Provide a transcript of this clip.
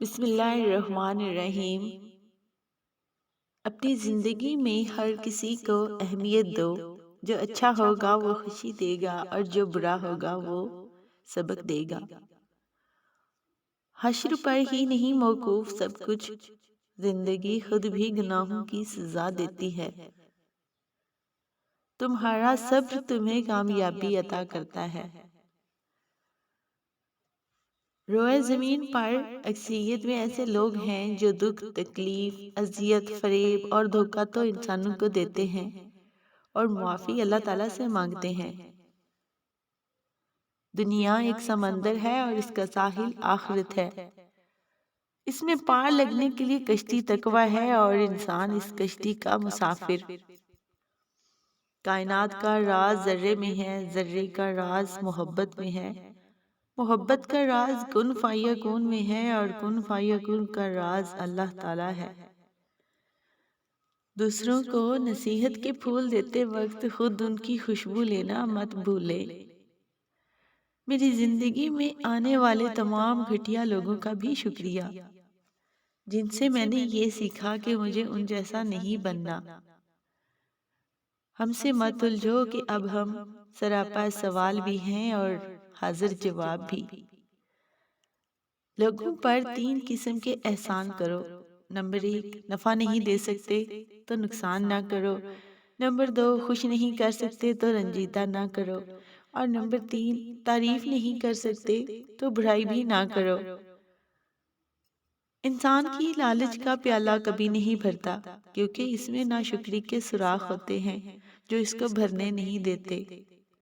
بسم اللہ الرحمن الرحیم۔ اپنی زندگی میں ہر کسی کو اہمیت دو، جو اچھا ہوگا وہ خوشی دے گا اور جو برا ہوگا وہ سبق دے گا۔ حشر پر ہی نہیں موقوف سب کچھ، زندگی خود بھی گناہوں کی سزا دیتی ہے۔ تمہارا صبر تمہیں کامیابی عطا کرتا ہے۔ روئے زمین پر اکثریت میں ایسے لوگ ہیں جو دکھ، تکلیف، اذیت، فریب اور دھوکہ تو انسانوں کو دیتے ہیں اور معافی اللہ تعالیٰ سے مانگتے ہیں۔ دنیا ایک سمندر ہے اور اس کا ساحل آخرت ہے۔ اس میں پار لگنے کے لیے کشتی تقویٰ ہے اور انسان اس کشتی کا مسافر۔ کائنات کا راز ذرے میں ہے، ذرے کا راز محبت میں ہے، محبت کا راز کن فیکون میں ہے اور کن فیکون کا راز اللہ تعالیٰ ہے۔ دوسروں کو نصیحت کے پھول دیتے وقت خود ان کی خوشبو لینا مت بھولے۔ میری زندگی میں آنے والے تمام گھٹیا لوگوں کا بھی شکریہ، جن سے میں نے یہ سیکھا کہ مجھے ان جیسا نہیں بننا۔ ہم سے مت الجھو کہ اب ہم سراپا سوال بھی ہیں اور حاضر جواب بھی۔ لوگوں پر 3 قسم کے احسان کرو۔ نمبر 1، نفع نہیں دے سکتے تو نقصان نہ کرو۔ نمبر 2، خوش نہیں کر سکتے تو رنجیدہ نہ کرو۔ اور نمبر 3، تعریف نہیں کر سکتے تو برائی بھی نہ کرو۔ انسان کی لالچ کا پیالہ کبھی نہیں بھرتا، کیونکہ اس میں ناشکری کے سوراخ ہوتے ہیں جو اس کو بھرنے نہیں دیتے۔